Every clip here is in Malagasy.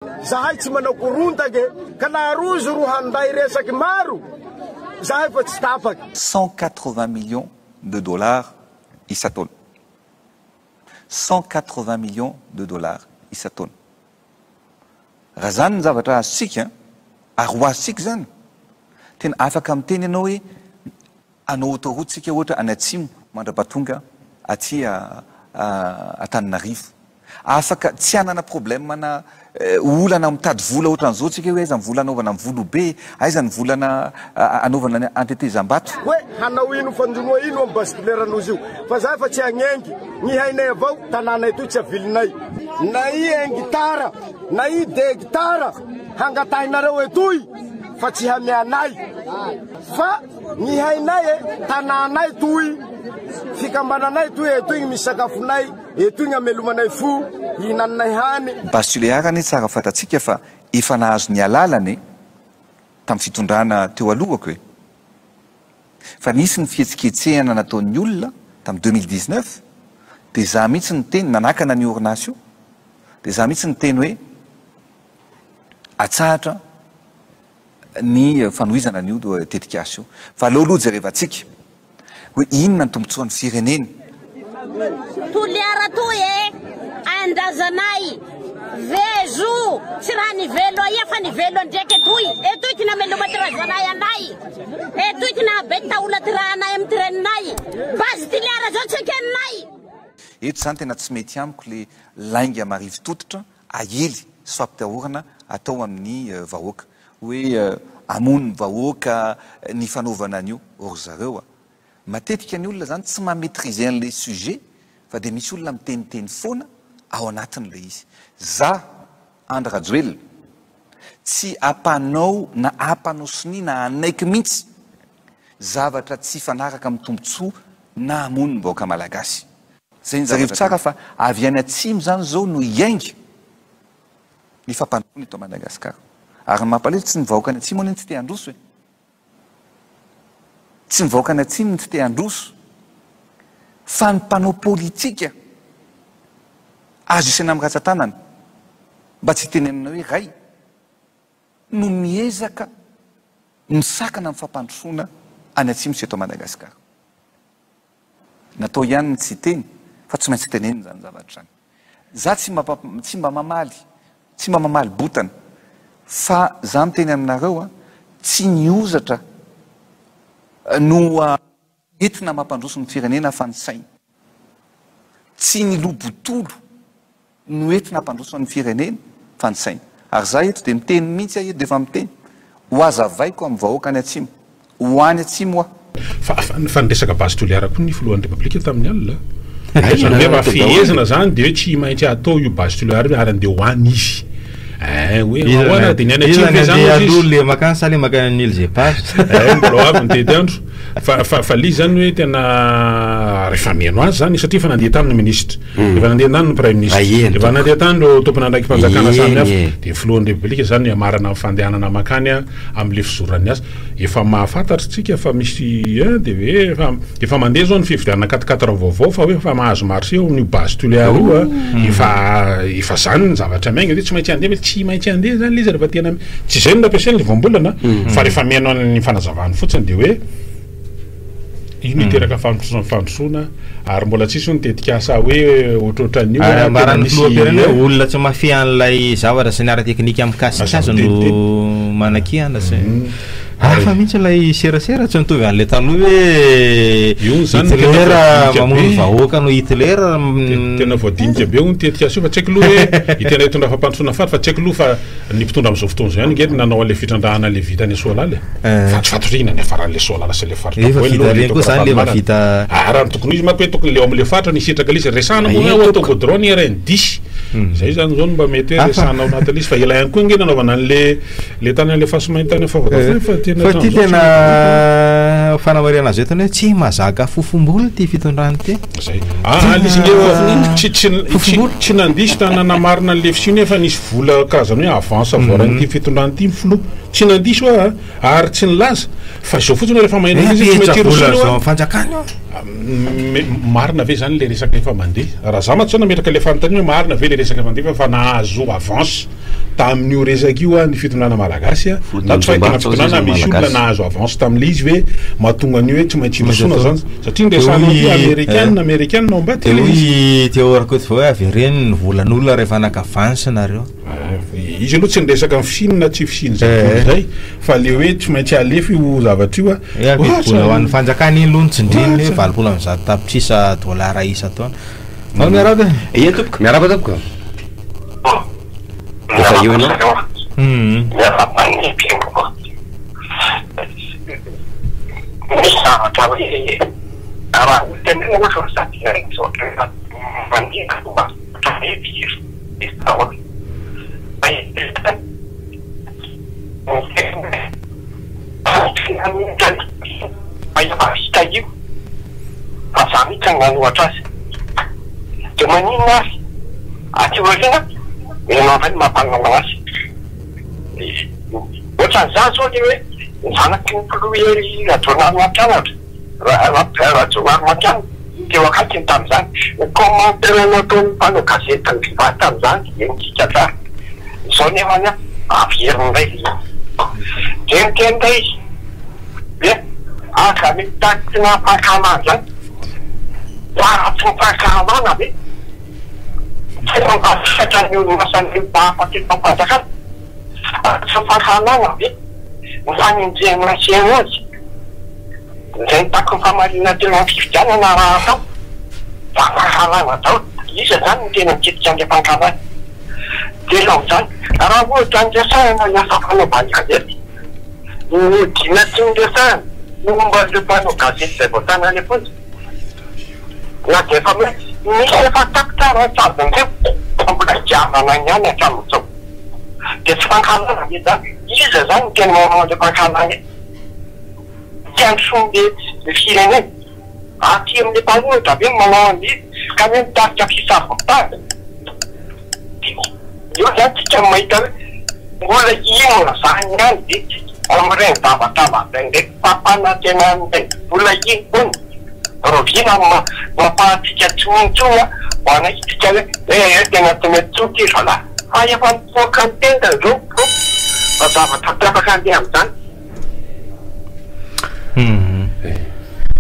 Zahay tsy manao korontake ka naharozo ro handay resaky maro. Zahay fa tsy tapaky. 180 millions de dollars isataona. 180 millions de dollars isataona. Raha zany ny zavatra azontsika, ary ho azontsika zany, tena afaka miteny ianao hoe anao autoroute sika ohatra any atsimo mandrapatonga aty Antananarivo. Afaka tsy hanana problème na olana mitady vola ohatran'izao tsika hoe aiza ny vola anaovana amin'ny volobe, aiza ny volana anaovana antetezam-bato. Hoe hanao ino fanjonoa ino amin'ny basikilera-nozy io. Fa zahay fa tsy hagnengy, ny hainay avao tanàna etoy tsy avilinay. Na i hengitara, na i degitara, hangatahinareo etoy fa tsy hamianay. Fa ny hainay tanànay toy, fikambananay toy etoy misy sakafonay, etoy ny amelomanay fo, hinanay hany. Basilearany tsara fatatsika fa efa nahazo ny alalany tamin'ny fitondrana teo alohako hoe. Fa nisy ny fihetsiketsehana nataon'ny olona tamin'ny 2019 dia za mihitsy ny teny nanakana ny orinasy io, dia za mihitsy ny teny hoe atsahatra ny fanohizana an'io tetikasy io. Fa aleoloha jerevantsika hoe inona ny tombotsoan'ny firenena. Toliara toy andrazanay vezo tsy raha ny velo ia fa ny velo ndraiky etoy etoy ty nameloma ty razanay anay etoy ty nahabety taola ty raha anay amin'ny tireninay bazy tiliara zao tsy akenay. Eto zany tena tsy mety amiko le lainga marivo tototra ahely sy fampitahorana atao amin'ny vahoaka hoe amono ny vahoaka ny fanaovana an'io. Or zareo matetika ny olona zany tsy mametrize an'le sujet fa dia misy olona miteniteny foana ao anatin'le izy. Za Andry Rajoelina tsy ampanao na ampanosony na anaiky mihitsy zavatra tsy fanaraka amin'ny tombontsoa na amono ny vahoaka malagasy. Zay ny zavatra tsara fa avy any atsimo zany zao no iainga ny fampandroany eto Madagasikara. Ary ny mampalahelo tsy ny vahoaka any atsimo any tsy te handroso hoe. Tsy ny vahoaka any atsimo tsy te handroso fa ny mpanao politika azo isaina amin'ny ratsan-tanana mba tsy tenenana hoe ray no miezaka misakana amin'ny fampandrosoana any atsimo sy eto Madagasikara. Natao ihany ny tsy teny fa tsy maintsy tenenina zany zavatra zany. Za tsy mba mamaly botana fa za miteny aminareo tsy niozatra no entina mampandroso ny firenena fa ny saina. Tsy ny lobotolo no entina mampandroso ny firenena fa ny saina. Ary za eto dia miteny mihitsy eto dia efa miteny ho azavaiko amin'ny vahoaka any atsimo, ho any atsimo fa ny resaka basy toliara koa ny filohan'ny repablika tamin'ny alina. Zany hoe fehezana zany dia hoe tsy maintsy atao io basy toliara ary andeha ho any izy. Oui, voilà, des nana le makany sale makany nil j'ai pas. Mbola avy ny tety andro. Fa li zany hoe tena rehefa mihaino azy zany satria efa nandeha tany ny ministre, efa nandeha tany ny prime ministre, efa nandeha tany ro tompona andraiky mpanjakana samy hafa. Dia filohan'ny repablika zany ny amarana fandehanana makany amin'le fizorany azy. Efa mahafantatra tsika fa misy dia hoe efa mandeha zao ny fifidianana 4-4 vaovao fa hoe efa mahazo marché ao amin'io basy toliara io efa zany ny zavatra maigna dia tsy maintsy andeha tsy maintsy andeha zany le izy rehefa tena tsy zay no nampiasainy le voambolana fa rehefa mihaino ny fanazavany fotsiny dia hoe ino iteraka fandrosoana ary mbola tsisy ny tetikasa hoe ohatrohatran'io marany filohampirenena olona tsy mafy an'ilay zavatra sy ny ara-teknika amin'ny kasikazy no manakihana fa mihitsy ilay serasera tsy nitovy an'ilay taloha hoe Hitler mamono vahoaka no Hitler tena voadinika be ny tetikasa io fa tsy haiko loha hoe itena hitondra fampandrosoana fary fa tsy haiko loha fa ny mpitondra amin'izao fotoana zao ihany ngety nanao an'ilay fitrandrahana le vitany Soalala fa tsy fatorina ny afaran'le Soalala sy le faritra raha tokony izy maky hoe tokony leo amin'le faritra ny sitraka lizy resana moa hoe atao godron ny RN 10 zay zany zao mba mety hoe resana ao anatin'izy fa ela ihany koa nge nanaovana an'le tany an'le fahasomaintany afavaka fa ty tena fanamariana azy etany hoe tsy mazaka fofombola ty fitondrany ty zay izy tsy nandiso tananamarina an'le fisiny efa nisy vola karazany hoe avance avoarany ty fitondrany ty mifilo tsy nandiso ary tsy nilaza fa izao fotsiny rehefa maheno izy tsy mety rosono fanjakany marina ve zany le resaka efa mandeha raha za matsona metraka le fanontany hoe marina ve le resaka mandeha fa nahazo avance tamin'io resaka io a ny fitondrana malagasy a zato fa tena fitondrana misy olona nahazo avance tamin'le izy hoe mahatonga an'io hoe tsy maintsy misona zany satria ndresana américaine no mba teo rakoty fa hoe avy reny ny volan'olona rehefa nakavansa nareo izy aloha tsy ndresaka ny fisiny tsy fisiny zay fa le hoe tsy maintsy alefa io zavatra io a hoan'ny fanjakana iny aloha ny tsindriny hoe 20 tapitrisa dolara isa taona miaraba tompoko miaraba tompoko efa io ianao misy zavatra hoe raha tenena fa satina regny zao mandiaka fomba vita io fa za mihitsy nanohatra azy de maninona azy aty orina enao avany mampanao azy ohatran'izany zao le hoe nyzanaky nympolohery rajonary mampianatra rajonary mampianatra teo akatiny tam'izany commentaire nataony mpanao gazety ny vivady tam'izany enitsika tsara zao nefany a averindray de mitendray izy e aka mitatina mpakamana zany aratsy nympakamana ve satria nyolonasany bafatypampanjakana aratsy mpakamana ve mifanenjenasiana azy zay nitako nyfamarina tena fividianana raha atao fampakamana atao isa zany ny tena miketika an'le mpakamana de lao zany raha ohatra andresahana ny asa fanaovany gazety dina tsy ndresahana momba le mpanao gazety zay vao tana le fontsy na de efa misy efa takotsara tsabonzay mbola diavana ihany hatramin'izao de tsy fankalana e zany iza zany ny tena manao le fankalana tiandrosonle firenena aty amin'le mpanohitra be manao an'izy ka hoe mitarika fisavotany io zany tsika mahita hoe mbola ino zany ihany de amreny davatavata ndraiky papana tena amizay mbola ino kony rovina mampahatsika tsontsona ho anaitsika hoe tena tometsoky izy vala fa efa mipoaka ny tenda zao fa zavatra piafaka andeha am'izany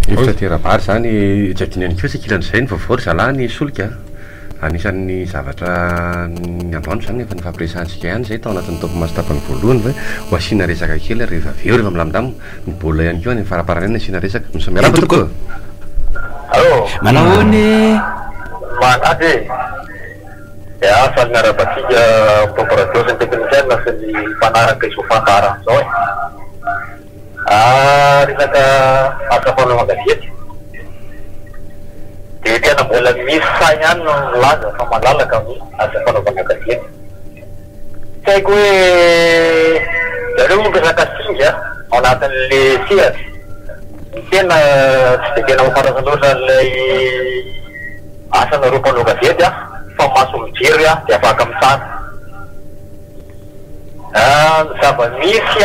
efitra terabary zany jakinany keo sakilan'izay ny vaovao zalahy ny solika anisan'ny zavatra ny androandro zany efa nyfampiresantsika ihany zay tao anatin'ny topo masitapany voalohany hoe ho asiana resaka kely rehefa aveo rehefa milamindamo ny bola ihany keo any faraparana asiana resaka misy miaraba tokoa manahoany manady e asa miarabatsika corporation technicienne sy ny mpanaraka izo fantarana zao resaka asa fanaova gazety de tena mbola misy sa ihany no milaza fa malalaka amin'ny asa fanaovana gazety tsy haiko hoe zareo mipesaka singa ao anatin'le sihatra ny tena tsy de tena mafaraza loatra lay asanareo mpanao gazety fa maso mijery de afaka misara zava-misy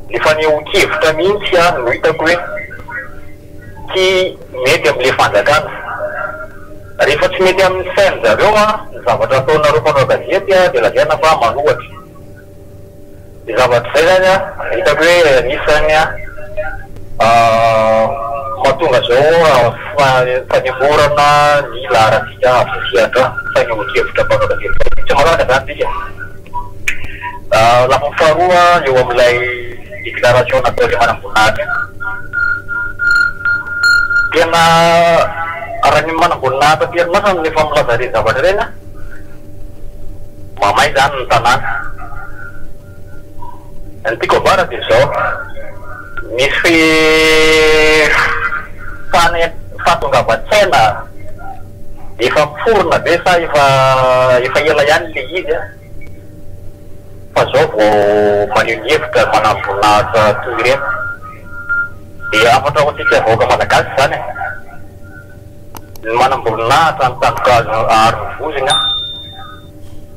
efa nihokevitra mihitsy no hitako hoe tsy mety amin'le fanjakana rehefa tsy mety amin'ny sainy zareo ny zavatra ataonareo mpanao gazety de laviana fa manohatra de zavatra zay zany hitako hoe anisany mahatonga zao fanemorana ny laharatsika afosiatra fa nihokevitra mpanao gazety tsy manaraka zany tsika lafa faharoa eo amin'ilay déclaration natao le manam-boninahitra tena raha ny manam-boninahitra terinasa nefa milaza reny zavatra reny mamay zany ny tanàna ny tiako avara de zao misy fatongavan-tsaina efa miforona be sa efa ela ihany le izy fa zao vao maneho ny hevitra manam-boninahitra toy ireny de afatra ho tsika vahoaka malagasy zany ny manam-boninahitra ny tantokazo arovozina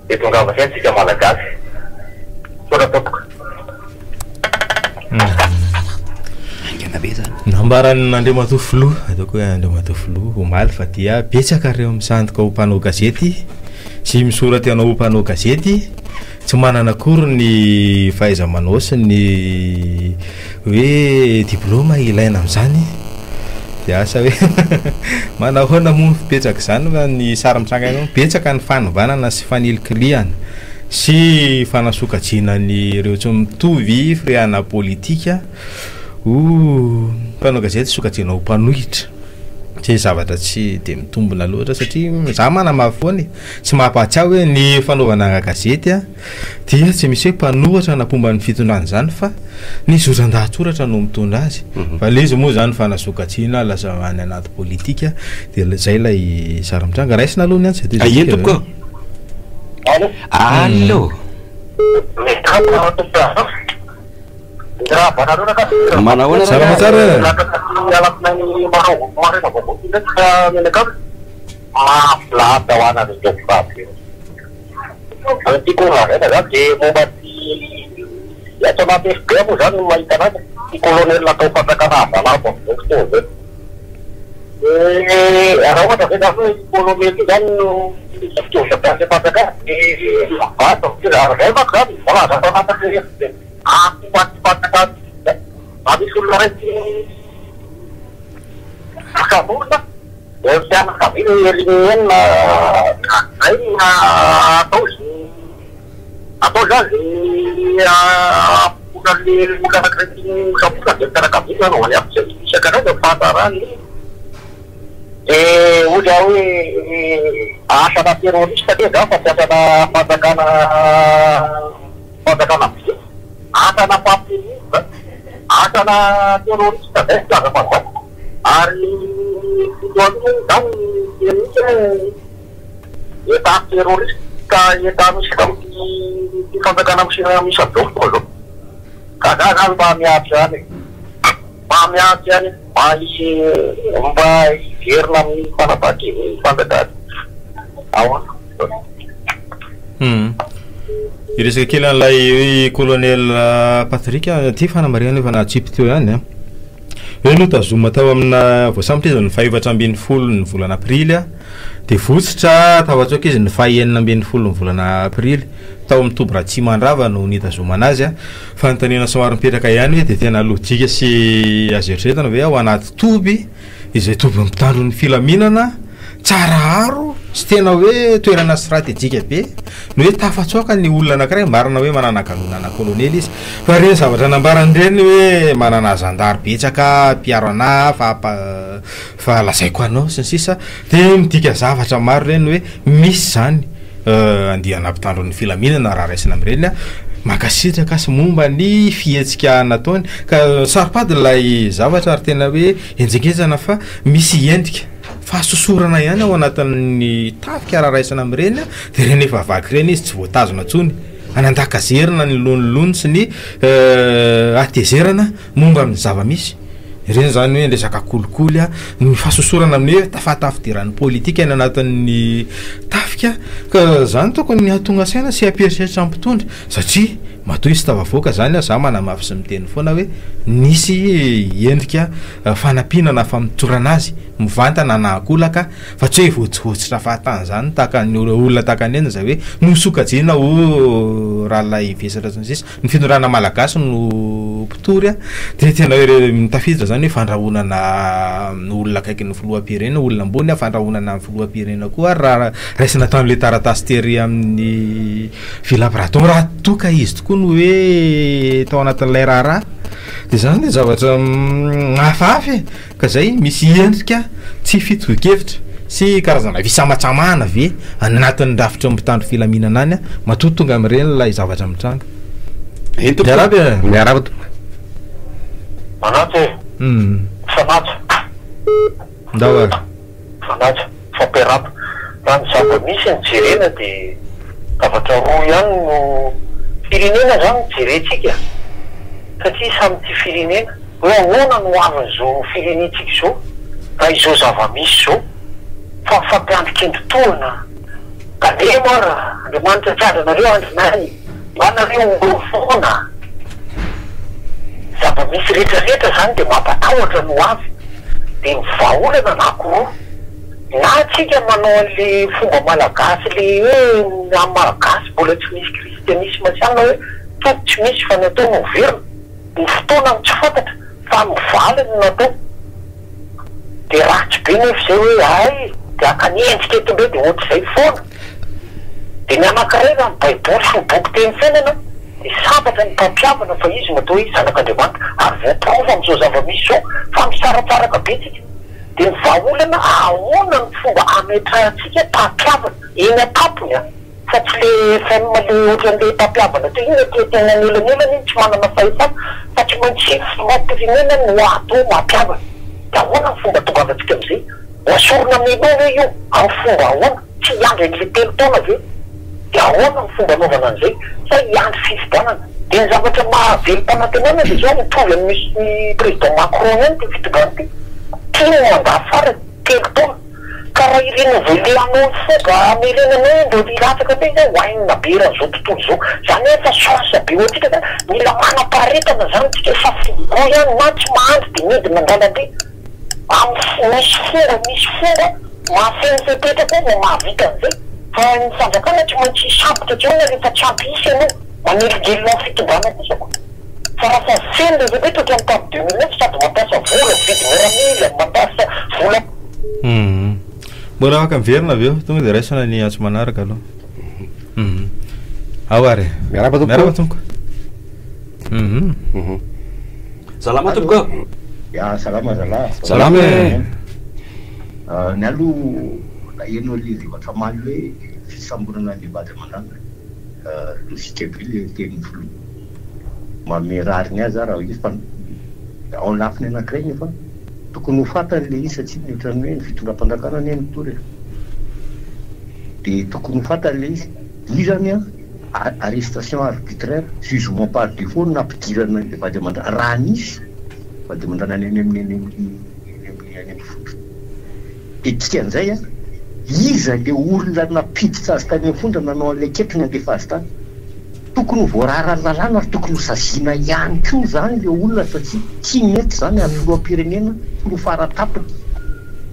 de tonga vasainy tsika malagasy sotra topoka nambarany nandreo matofilo ataoko hoe andreo matofilo omaly fa dia betsaka reo misandoka ho mpanao gazety sy misoratra ianao mpanao gazety tsy manana akory ny fahaiza-manao sy ny hoe diplôma ilaina amin'izany dia asa hoe manahoana moa fipetraka izany fa ny sary mitranga ianao betsaka ny fanovanana sy fanilokiliana sy fanasokajiana ny ireo tsy mitovy fireana politika mpanao gazety sokajiana ho mpanohitra tsy zavatra tsy dia mitombona loatra satria za manamafoany tsy mampahatsiaho hoe ny fanaovana gazety dia tsy misy hoe mpanohatra napomba ny fitondrana izany fa ny zoran-dahatsoratra no mitondra azy fa le izy moa zany fanasokajiana lasa any anaty politika dia zay lay sary mitranga raisina aloha ny any ien toko allo manahoana salama tsara habis ulreti akabuna dan kami ingin atau jadi bukan kering sabukan karena kami kan awalnya sekarang ada pasaran udah asal teroris tadi dapat ada patakan ada apa ada na teroris tadi ada apa hari itu kan ini ya teroris kayak kami sedang di patakan bisa dulu kadang kami aja nih masih Mumbai Vietnam pada pagi patakan awal iresaka kely an'ilay colonel Patrick ty fanamariana efa natsipy teo ihany hoe no tazoma tao amina voasambotra izy ny 410 ny volana aprily dia votsitra tao atsoaka izy ny 490 ny volana aprily tao amin'ny toby raha tsy mandrava no nitazoma anazy fa nytanena somary mipetraka ihany hoe dia tena lojika sy azo eritreretana hoe ao anaty toby izay toby mitandro ny filaminana tsara aro sy tena hoe toerana stratégique be no hoe tafatsoaka ny olona anankiray marina hoe manana kanonana kolonely izy fa reny zavatra nambarany reny hoe manana zandary betsaka mpiaro ana fa lazaiko anao sy ny sisa dia midika zavatra maro reny hoe misy zany andia nampitandro ny filaminana raha raisina amin'ireny makasitraka sy momba ny fihetsika nataony ka saripady lay zavatra ary tena hoe enjekejana fa misy endrika fahasosorana ihany ao anatin'ny tafika raha-raisana amin'ireny dia reny efa vaky reny izy tsy voatazona ntsony anandakazerina ny lonilony sy ny atezerana momba amin'ny zava-misy reny zany hoe resaka kolikoly ny fahasosorana amin'ny hoe tafatafidiran'ny politika ny anatin'ny tafika ka zany tokony ny hatonga saina sy ampieritreritra mpitondra satria matoy izy tavavoaka zany za manamafy sy miteny foana hoe nisy endrika fanampianana fa mitsorana azy mivantana na akolaka fa tsy hoe voatsivotsitra fahatany zany taka ny olona takany eny zay hoe nosokajina o raha lay vesatra sy ny sisa ny fitondrana malagasy no mpitory dia tena hoe mitafiditra zany hoe fandrahonana olona akaiky ny filoham-pirenena olona ambony fandrahonana amin'ny filoham-pirenena koa raha raisina tamin'le taratasy tery amin'ny vilabraton raha toka izy tokoa no hoe tao anatin'ilay raharaha dia zany dia zavatra hafahafy ka zay misy endrika tsy fitohikevitra sy karazana visamatsamana ve anatin'ny rafitra mitandro filaminana any matoa tonga amin'ireny lay zavatra mitranga miaraby miaraba manaty fanaty ndao ary fanaty fampiarapa raha ny zava-misy ny jerena dia zavatra roa ihany no firenena zany jerentsika satria samy ty firenena hoe ahoana no avin'izao firenentsika zao raha izao zava-misy zao fa fampiandrikendritoana galema andriamanitra tradranareo andrinany manareo ngorofoana zava-misy rehetrarehetra zany dia mampatahotra no avy dia mivaolana anakoroa na tsika manao an'le fomba malagasy le hoe na malagasy mbola tsy misy kristianisme siana hoe toto tsy misy fa natao noverina ny fotoana tsy fantatra fa mivaly no natao de ratsy be nefa zay hoe ay de akaniendrika etombe de ohatr'izay foana de ny anankiray raha ny baiboly sy ny boky teny fiainana de sambatra ny mpampiavana fa izy natao hoe zanak'Andriamanitra ary voaprova am'izao zava-misy zao fa misaratsaraka be tsika de ny vahaolana ahoana ny fomba ametrahantsika mpampiavana eny atampony a fa tsy le famille le ohatran'le mpampiavana to iny te tena nelanelany iny tsy manana fahefana fa tsy maintsy filoha-pirenena no atao mampiavana de ahoana ny fomba tongavantsika am'izay hoasorona amin'n'anao hoe io amin'ny fomba ahoana tsy hiandry an'le telo taona ve de ahoana ny fomba anaovana an'izay fa hiandry fifidianana de ny zavatra mahavelom-panantenana de zao mitovy amin'ny misy président Macron ihany ty fitondrany ty tiany mandà fara telo taona ka raha ireny voleanao ny fomba amerenanao mbo hilatsaka be zay hoainina be raha zao tontolo zao zany hoe fa chance be ohatsika da mila manam-paharetana zany tsika efa figo ihany na tsy mahandry de midina an-dalambe misy fomba mahafenyfepetraka no mahavita an'izay fa ny fanjakana tsy maintsy sampitra tsy hoana rehefa tsy ampy isy ianao maneligelina ny fitondrana kosa koa fa raha fa feno le zay totra ny tamin'ny 2009 sady mampiasa vola vidy miramila mampiasa vola mbola afaka miverina avy eo tonga de raisana ny antso manaraka aloha aoary miaraba tomko salama tomko ya salama salama ny aloha eno le rivatra maly hoe fisambonana ny vady aman-drano losika be le teny folo mamerariny azy raha izy fa ao lafiny anankiray nefa tokony ho fatany le izy satria ny ohatrany hoe ny fitondram-panjakana ny eny tory de tokony ho fatany le izy zany a arrestation arbitraire jugement par défaut na ampidirana le vady aman-drano raha nisy vady aman-drano any amin'ny foto etikan'izay a iza le olona napiditra azy tany fondra nanao an'le ketriny andefa azy tany tokony voarara ny lalàna ary tokony ho sazina ihany koa zany le olona satria tsy mety zany ary filoha-pirenena no faratapitra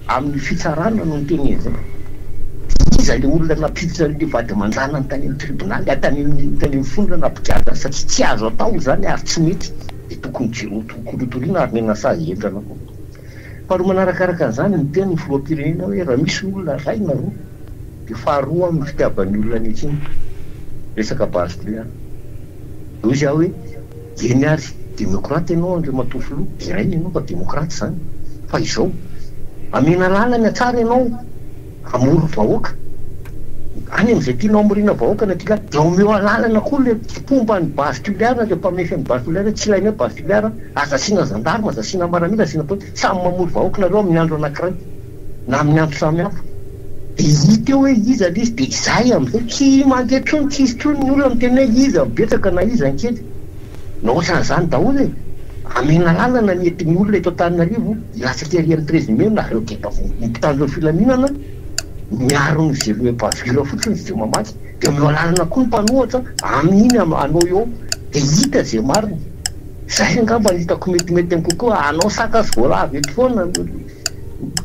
amin'ny fitsarana no ny teny zay iza le olona napiditra le vady aman-drano tany amin'ny tribonaly tany amin'ny fondra napigaza satria tsy azo atao zany ary tsy mety de tokony toriana ary menasazy endrana koa faharoa manarakaraka an'izany ny teny ny filoha-pirenena hoe raha misy olona raina roa de faharoa amin'ny fitiavan'ny olona anetsiny resaka basculiana ozy aho hoe eny ary demokraty ianao andre matofilo irainy ianao fa demokraty zany fa izao amena lalany atsara ianao amoro vahoaka any am'izay tianao amorina vahoaka na tika de omeo alalana koa le fomba ny basculiara le mpamefy ny basculiara tsy ilaina hoe basculiara aza asiana gendarme aza asiana maramila asiana to samy mamoro vahoaka nareo amin'ny andro anankiray na amin'ny andro samy hafa de hita eo hoe iza le izy de izay am'izay tsy mandeha trony tsy izy trony ny olona miteny hoe iza mibetsaka na iza ankely na ohatran'izany daholo e amena lalana ny entin'ny olona eto Antananarivo ilatsaka arian'ny 13 mai nareo kefa mipitandreo filaminana miaro ny zay hoe bascule fotsiny zay mamaky de omeo lalana koa ny mpanohatra amin'iny anao eo de hita zay mariny zay angamba hitako metimety am kokoa anao sakasy voalavy eto foana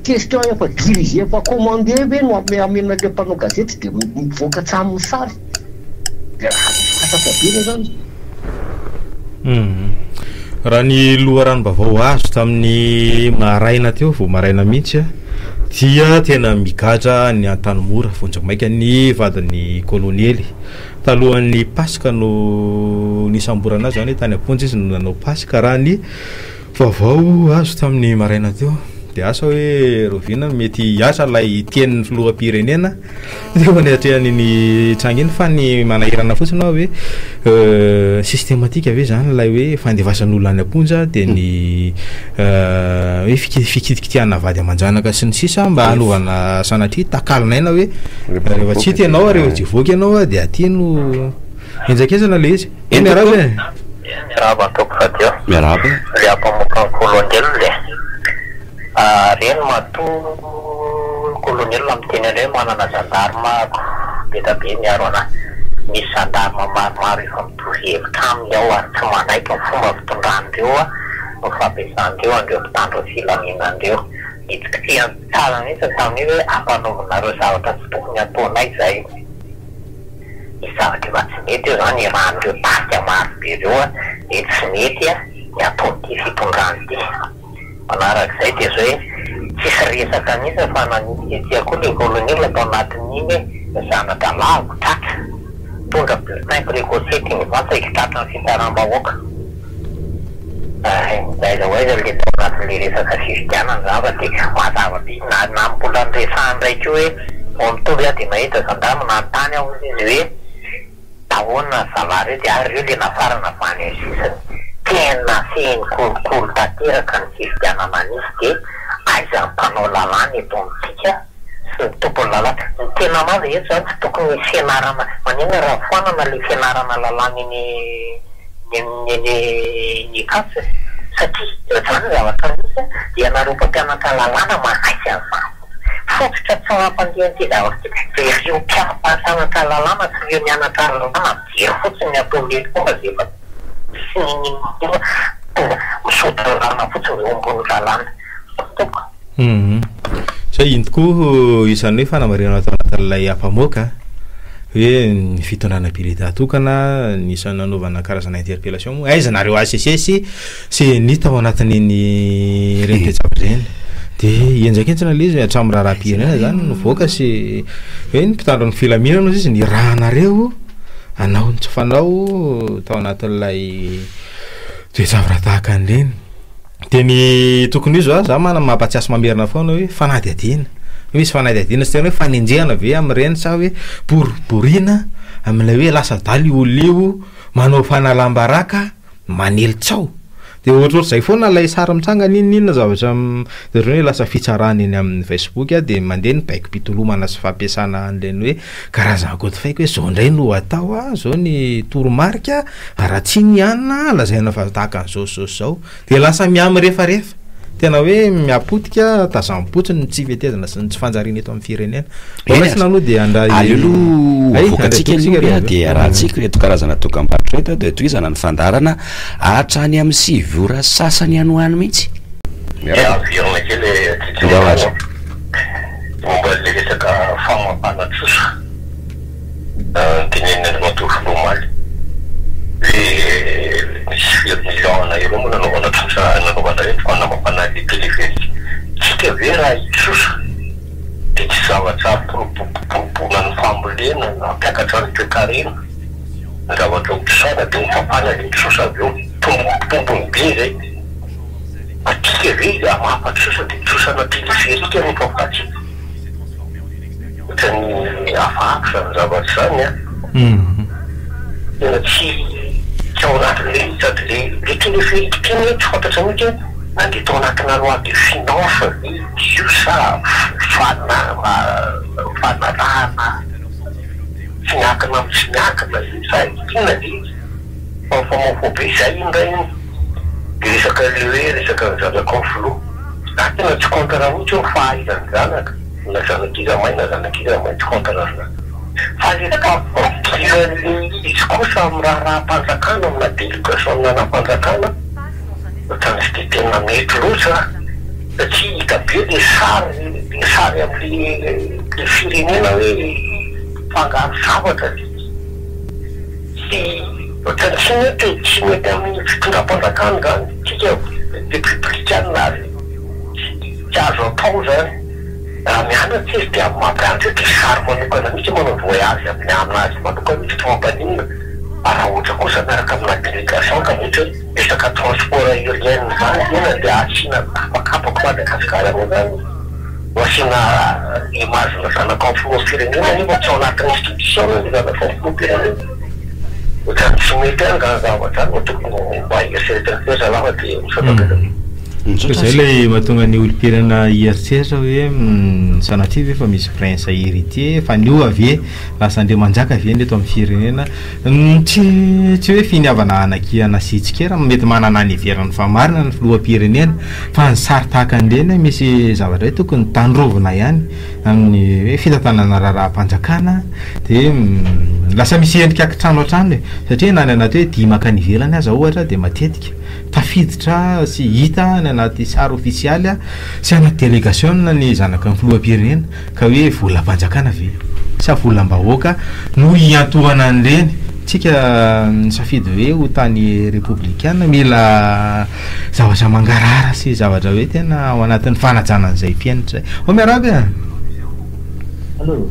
question efa dirige efa commandé ve no amena le mpanao gazety de mivoaka tsamin'ny sary de raha asafabe zany raha ny loharanom-bavao azo tamin'ny maraina teo vo maraina mihitsy a dia tena migadra ny Antanimora vonjamaika ny vadiny koloniely talohan'ny pasika no nisamborana azy zany tany Amponja izy no nanao pasika raha ny vavao azo tamin'ny maraina teo de asa hoe rovina mety asa lay tian'ny filoham-pirenena de manatreany ny tsanginy fa ny manahirana fotsiny ao hoe systématique ave zany lay hoe fandevasan'olona any Amponja de ny hoe fikitiana vady aman-janaka sy ny sisa mba hanovana sanatria takalinaina hoe rehefa tsy tianao rehefa jivoaka ianao de aty no enjakezana le izy eny araba miaraba toko fadio miaraba le ampamoka koloniel le reny mato koloniel amiteny any hoe manana gendarme be da be miaro ana misy gendarme maromaro efa mitovy hevitra aminy ao ary tsy manaiky ny fomba fitondrandreo no fampiasandreo andreo mpitandro filaminandreo It's clear, telling me that I'm really up on the south of the night side. It's out of it is on your man to pass the mask before it's media, ya put if you can run this. Another side is way, she's a camisa fan and it's a good colonial upon that name, the son of the love touch. Don't have to sniper go sitting once I start on sit around my walk. By the way, they'll get that ladies as a Christian and Zavati, what I would be not Nampulan, the sun right away, on to the estimators and Dam Natania was his way. I won a salary, they are really not far enough money. She said, Can nothing cool that here can Christian Maniski, I jump on all Alani, don't teacher. So to Polala, Tinama is to come with Senarama, when you are a fun and a Senarama Lalani. Ni kasi sati tanza wakanisa yanarupatana kalalana mahasha fokta sama pandianti daw yung kapa sana kalalana siyanya kalalana fokta pundi ko kasi sutra na futsu yung kalalana so intku isan'ny fanamarina tanatallay apamoka hoe ny fitondrana pilita tokana nisany nanaovana karazana interpellation aiza nareo ACCS sy nita ao anatin'iny renitetsapa zany de enjakentsana le izy hatramin'ny raharaham-pirenena zany novoaka sy hoe ny mpitandro ny filaminana izy ny rahanareo anao ny tsy fanao tao anatin'ilay toejavatra tahaka an'ireny de ny tokony izo za mana mampatsiasy mamerina foana hoe fanady adina misy fanady adina sy tena hoe fanenjehana ve amin'ireny sa hoe boriborina amin'ilay hoe lasa daly oleo manao fanalambaraka manelitsao de ohatrohatra zay foana lay sary mitsangana inona zavatra de hoe lasa fitsarana eny amin'ny Facebook de mandeha ny baiko pitolomana sy fampiasana an'ireny hoe karazana code fake hoe zao indray no atao zao ny toromarika raha tsy nianina lazaina fa tahaka an'izao zao de lasa miamy rehefarehefa tena hoe miapotika tazampotsiny tsy vetezana sy ny tsy fanjariana eto amin'ny firenena ohatsy nanoa de vokatsika de rahantsika eto karazana dokam-barotra eto de toizana ny fandarana hatrany amin'ny 7 ora sasany anoany mihitsy momba le resaka famapana tsosa tenenina matofolomaly le milliona euro mo nanaovana tsosa nanaovana reto fanamapana le téléphérique tsika ve raha itsosa de tsy zavatra poropona ny fambolena nampiakatra ny toekarena ny zavatra otosana de mifapana le tsosa avy eo tombony be zay atsika ve amapatsosa de tsosana téléphérique ny fapatsika ohatrany afahako zany zavatra zany tena tsy ao anatin'le sady le téléphérique tena hoe tsy fantatsa mihitsy nandeha tao anatina loi de finance io sa fanarahana tsy miakina amy tsy miakina sa ina le famafo be zay indray de resaka le hoe resaka ny zanakonflo na tena tsy contrat mihitsy eo fahaizany zanaka na zanakiza may na zanakiza may tsy contrat zany fa resaka izy kosa amy raha-panjakana amina délégation nanam-panjakana ohatrany tsy de tena mety loatra satria hita be le sary amle firenena hoe fangaro zavatra sy ohatrany tsy mety amin'ny fitondram-panjakana zany tsika républicaine tsy azo atao zany mianatsy izy de amin'ny mampianatra de sary manokana mihitsy manao voyage amin'ny aminazy manokana mihitsy tsy mampanina raha ohatra kosa miaraka amina délégation ka mihitsy hoe resaka transport aérienne zany ena de asina kapakapako Madagasikara amo zany asina imagina zanakonflo firenena nefa tsy ao anatin'ny institution ny zanakonflo firenena ohatrany tsy mety anga zavatra zany tokony mba ieseritry zalava de misotaka zay lay mahatonga ny olom-pirenena ieritseritra hoe sanatria efa misy prince héritier fa ny o avy lasa andre manjaka avy eto amin'ny firenena tsy hoe finiavana anaky anasitsika raha mety manana any iverany fa marina ny filoham-pirenena fa ny sary tahaka an'ireny misy zavatra hoe tokony tandrovina ihany amin'ny hoe fitantanana raharaham-panjakana de lasa misy endrika akitrano atrano satria nany anaty hoe dimaka ny ivelany aza ohatra de matetika tafiditra sy hita ny anaty sary ofisialy sy anaty délégation ny zanaka ny filoham-pirenena ka hoe vola mpanjakana ve sa volam-bahoaka no iantohana an'ireny tsika safidy hoe ho tany républicaine mila zavatra mangarara sy zavatra hoe tena ao anatin'ny fanajanan'izay fiainatra zay o miaraby a allo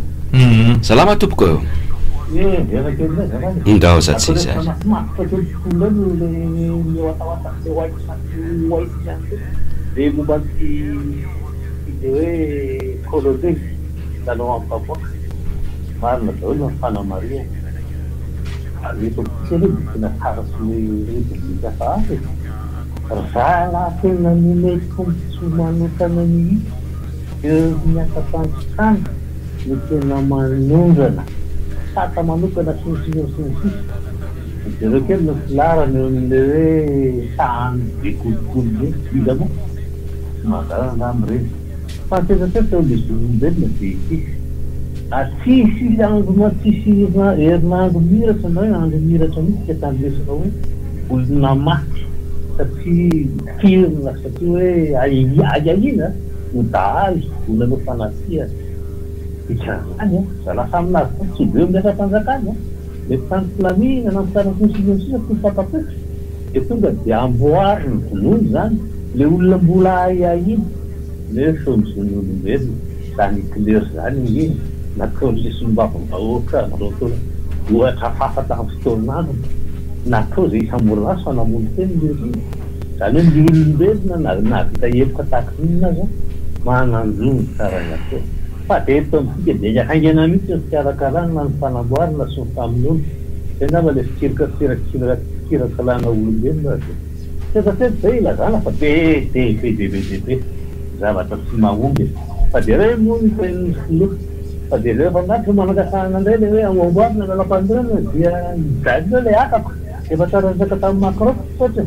salama tompoko ndao zatsy de momba ty hoe colosé nanao amin'ny vaboaka marina daholo ny fanamaria tena tsara sy république hafa azy raha tena nomeko tsy manokana mihitsy miasa tantsokany no tena manondrana sata manokana sinsinsinsis dereo kely no filarany amle hoe tany be kolokolo hoe iza moa mandarana am'ireny fa tetateta le zolombelona de itisy tsisy andro tsisy herinandro miratra na hoe andro miratra mihitsy ketandresana hoe olona maty satria firina satria hoe aiaina no dahazy olana fanatia itrany za lasa aminazy fa tsy be miasa mpanjakany le tany filamina na mitana konsidensia ty fatapetra de tonga de amboary ny vonono zany le olona mbola aiaina nefa mizony olombelona zany claire zany iny natao lesombavam-bahoaka naotona ohatra fafa tamin'ny fotoanandro natao zay isamboranazy fa namono teny le zany hoe ny olombelona na vita epoka takinina zao mananjony karanatao fa de eto amitsika de akaingana mihitsy ny fikarakarana ny fanamboarina sy ny famonoana tena va le fikirakalana olombelona tetatety zay ilazana fa be zavatra tsy mahomby fa de re moa ny ten'ny filoha fa de rehefa natry manakasahana ndray le hoe amamboarina lalam-pandrena dia dalo le akako efa tsara resaka tamin'ny macro sotra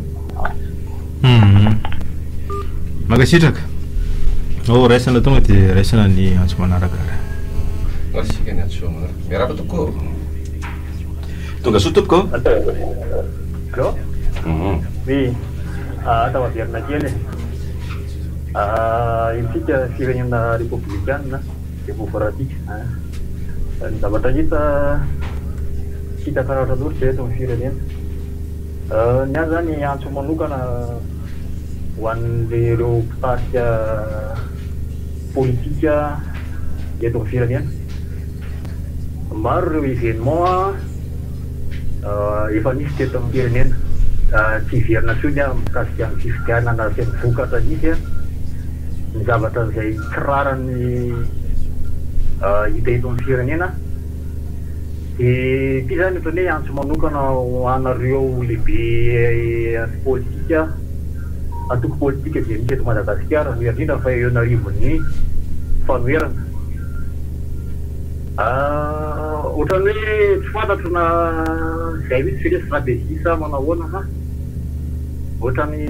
magasitraka raisana tonga de raisana ny antso manarakara sika ny antso miaraba toko tonga so tompoko allo oui atawa vierna kely isika firenena républicaine démocratique ny zavatra hita karatra loatra de eto ny firenena ny azy zany antso manokana ho an'ireo mpitarika politika eto ny firenena maro ireo événement efa nisy teto amin'ny firenena tsy iverina tsony mikasika ny fifidianana sy ny vokatra nisy ny zavatra zay kirarany hita eto amin'ny firenena de ty zany ohatrany hoe antso manokana ho anareo lehibe politika antoko politika dia misy eto Madagasikara no indrindra fa eo anarivon'ny fanoherana ohatrany hoe tsy fantatro na zay mihitsy fele stratégie sa manahoana fa ohatrany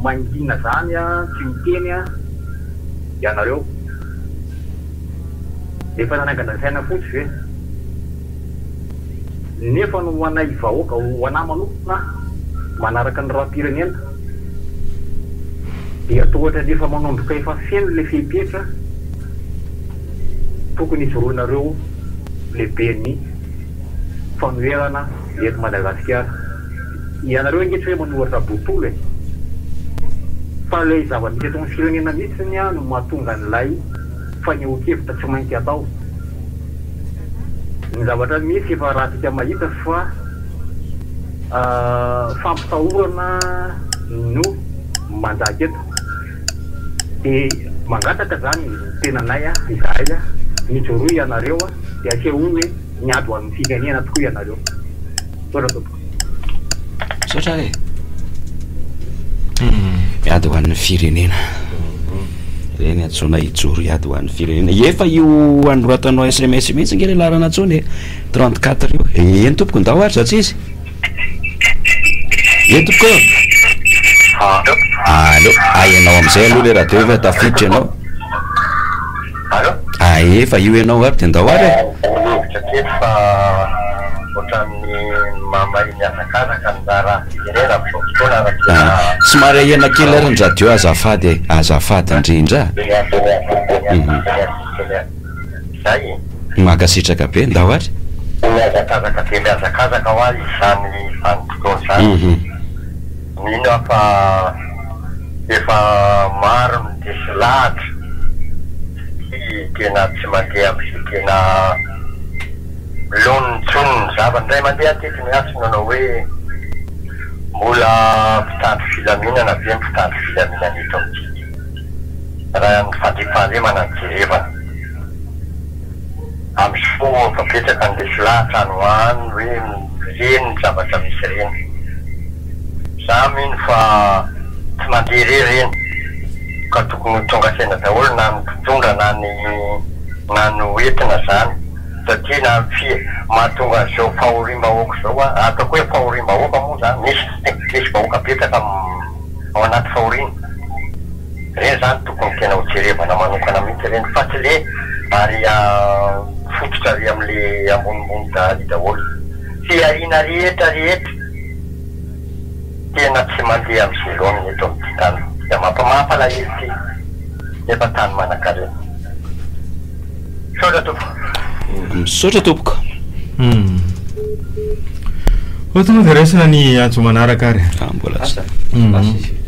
mangina zany tsy miteny ianareo efa nanaingana saina fotsy ve nefa no anay vahoaka ho anay manokana manaraka ny raha-pirenena dia atao ohatra nefa manomboka efa feno le fehipetra tokony hijoroanareo lehibe ny fanoherana eto Madagasikara ianareo angetra hoe manohatra botolo fa le zava-misy eto amin'ny firenena mihitsy no mahatonga n'ilay fanehoan-kevitra tsy maintsy atao ny zavatra misy efa raha tika mahita fa fampitahorana no manjaka eto de mangataka zany tena nay izahay mijoroy ianareo de asia hoe miady ho amin'ny firenena tokoa ianareo sotra tompoko sotra e miady ho an'ny firenena reny atsona hijoro iady ho an'ny firenena efa io anoratanao SMS mihitsy nge le larana atsony 34 io eny tompoko ndao ary zatsy izy eny tompoko allo ianao amizay aloha le radio efa tafiditra ianao Allo? Efa io ianao ary de ndao ary fa ohatrany mama miazakazaka nzara firenena amin'izao fotoana somary ahena kely ary ny radio azafady indrindra zay makasitraka be nda oatra miazakazaka be miazakazaka ho azy izany vanim-potoana zany mino afa efa maro ny desy lahatra tena tsy mandeha am'izay tena lonony tsonony zavandray mandeha tety miasy nanao hoe mbola mpitandro filaminana be mpitandro filaminana eto amity raha ny fandrifandremana ny jerevana am'izao fapetraka ny desy lahatra any hoany hoe reny ny zavatra misy reny za mino fa tsy mandeha reny ka tokony tonga saina daholo na ny mpitondra na ny oentina zany satria na mahatonga zao fahorim-bahoaka zao ataoko hoe fahorim-bahoaka moa zany misy vahoaka petraka ao anaty fahorina reny zany tokony tena ho jerevana manokana mihitsy reny fa tsy le ary fototra ry am'le ambonimbony dahady daholo tsy arina rehetra tena tsy mandeha am'izay lohaminy eto am'ty tany da mampalahiry ty efa tany manan-karena sotra tompo misaotra tompoko ohatonga dia raisina ny antso manaraka ary mbola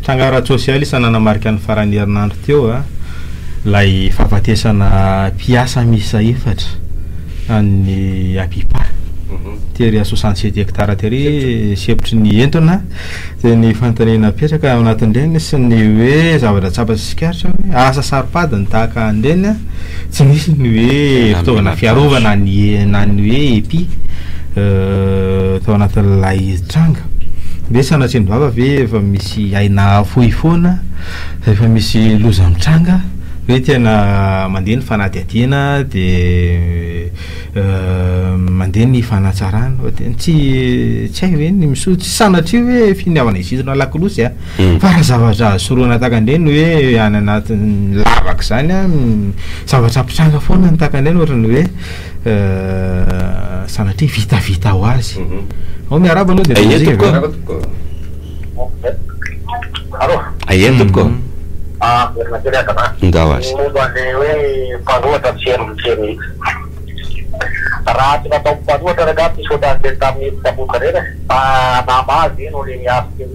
trangara sosialy isa nanamarika ny farany herinandro teo lay fahafatesana mpiasa misa efatra any apipa tery a 67 hectara tery sepitry ny entona dia ny fantanena apetraka ao anatin'ireny sy ny hoe zavatra tsapa sikaritra hoe asa saropadiny tahaka an'ireny tsy misy ny hoe fitaovana fiarovana na ny hoe epi tao anatin'ilay tranga de sanatreny vava ve efa misy aina foifoana efa misy loza mitranga hoe tena mandeha ny fanadihadiana dia mandeha ny fanatsarana tsy hay hoe ny miso tsy sanatry hoe finiavana isizona lakolosy fa raha zavatra soroana takan'ireny hoe any anatin'ny lavaka zany zavatra ampitranga foana ny takan'ireny ohatrany hoe sanatry vitavita ho azy ao miaraba aloha dia aien tompoko momba le hoe mpanohatra mitserimitsery raha tsy natao mpanohatra raga misy ohatran'le tamin'ny tamoka reny namazy eny ole miazo teo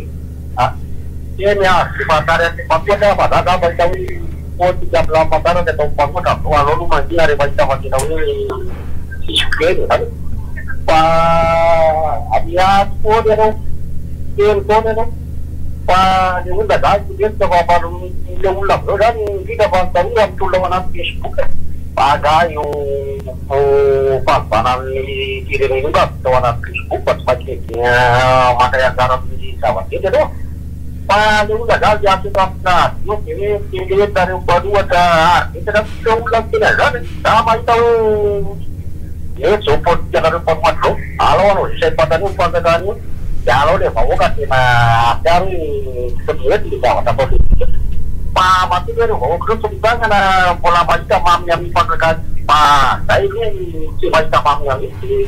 e miazo tsy fantary an'le mpanohatra mazana a mahita hoe otika am'la mandana ny atao mpanohatra alao no mandiha rehefa hitavantena hoe sisy feny zany fa miazo foany ianao telo taona ianao fa ny olona zany tolentsa fa le olona aveo zany indrindra fa nytaroa amin'ny olona ao anaty Facebook aga io fahavana amin'ny firenen'olona tao anaty Facebook fa tsy mankeny maka anjara amin'ny zava-tety aloha fa le olona zany aseto amina io de hoe teleta reo mpanohatra etaka le olona mitena zany za mahita hoe zao politikanareo mpanohatra zao alao anao zay fantanio fantakanio de alao le vahoaka tena afiaro hoe le zavatra politika fa matety hoe vahoaka reo tsy mitangana mbola mahita maminy amin'ny fanjakany fa zay hoe tsy mahita maminy amin'ny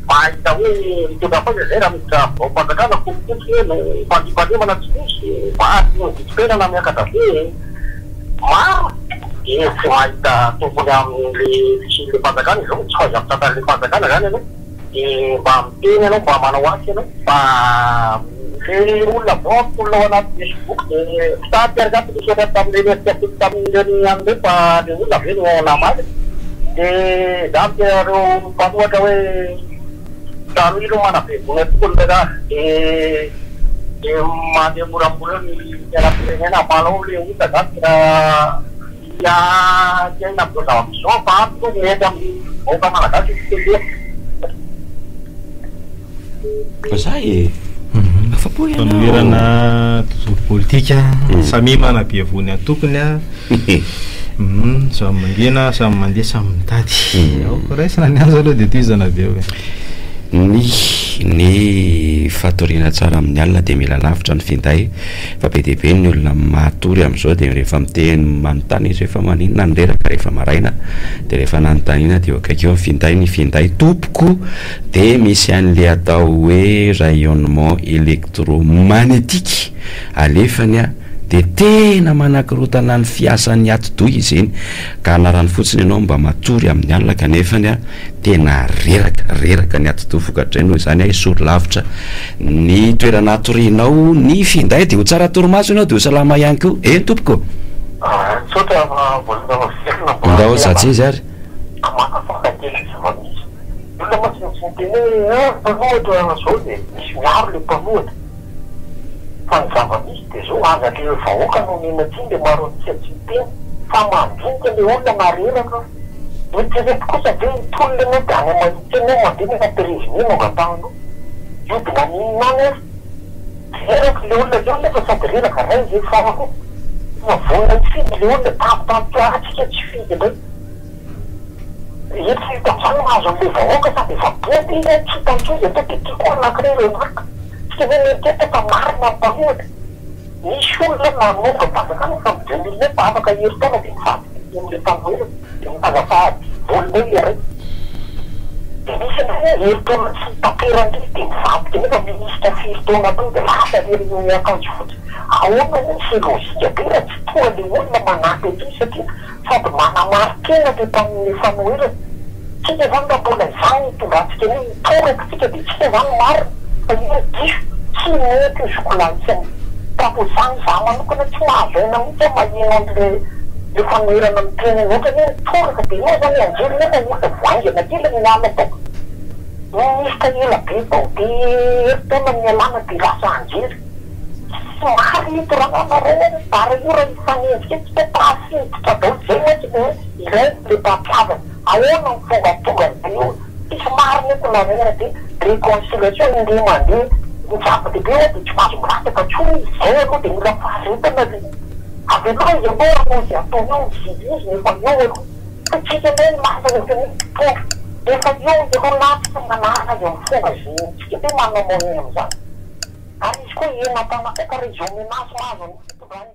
mahita hoe mitondra faza zay raha miditra fanjakana fofotsy hoe fandrifandremana tsy misy fa vitsipelana miakadabe maro de tsy mahita tombony amin'le le fanjakana zao tsy faza mitantan'le fanjakana zany ianao de mba miteny ianao mba manao asy ianao fa le olona vao olona ao anaty Facebook de fitady aragaty misora tamin'ireny tamin'ireny an'ireny fa le olona ve no namaly de za mitereo mpanohatra hoe trano ilo manavevona tokony leraha de mandeha moramora ny fianam-pirenena amanao le olona zany tena tiaina am'izao zava-misy zao fa ampy no mety amin'ny vahoaka malagasy fitendea zay fanoherana tontolo politika samy manapiavony antokony a samy mangena samy mandeha samy mitady raisina ny azy aloha de toizana be hoe ny fatoriana tsara amin'ny alina dia mila lavitra ny finday fa be dehibe ny olona matory amin'izao dia rehefa miteny manontany izy rehefa maninona ny reraka rehefa maraina dia rehefa nanontaniana dia akaikeo ny finday tompoko dia misy an'le atao hoe rayonnement électromagnétique alefany a dia tena manakirotana ny fiasan'ny atidoha izy eny ka anarany fotsiny ianao mba matory amin'ny alina kanefany a tena reraka ny atidoha vokatray noho izany isoro lavitra ny toerana atorianao ny finday dia ho tsara torimaso ianao dia ho salama ihany koa tompoko ndao zatsy izy ary fa ny zava-misy dia zao azaky vahoaka no ninatsiny dia maro ny tsyatsyteny fa mandinika le olona mareraka mitrereto kosa dia tolona anao dia any mahitsy anao mandeha nefa prévenir no angatahano io dia naninona any reraka le olona zao nefa sady reraka ray zay farako mavoana fidy le olona tampotampoatsika tsy fidy ndray etsy hitantsany mahazo am'le vahoaka sady efa boty tsy hitantsony atao dia tiako anankiray renaka Sebenarnya marina banget. Ni sudah namun kepastikan sampai apa kayak itu nanti saat yang dipanggil yang agak saat boleh ya. Jadi sebenarnya itu pikiran itu saat ini kan minister itu nanti berasa diri dunia kan cukup. Awal mana serius jadi itu di mana itu sedih saat mana market nanti panggil family. Kita kan boleh sang itu berarti ini turun ketika di sana mar. Tsy mety sokolantsiny taposany za manokana tsy mahazaina mihitsy mahinandre le fanerana amin'ny teny ohatra hoe toraka be moa zany anjery nefa ohatra voangana kely ny nama tao misy ka ela be tao dia tena ny alana dia lasa anjery somary ito raha nareo bara io raha ifanenjika tsy te pasintitra dao zay mety hoe ilay le mpampiavana ahoana ny fongatongana io somary neto narena dia réconciliation indray mandeha zava-dehibe hoe dia tsy mahazo mirataka tsony izay aloha dia mila faharetana dia avy aloha izy aloha amozy ataonao mizidy izy nefa eo aloha fa tsika hoe masana tonga efa eo izy aloha latsika manaraka eo amin'ny fonga zentsika dia manamony amin'izany ary izy koa ena tanakaka rezo menazy mahazo ny fitodrany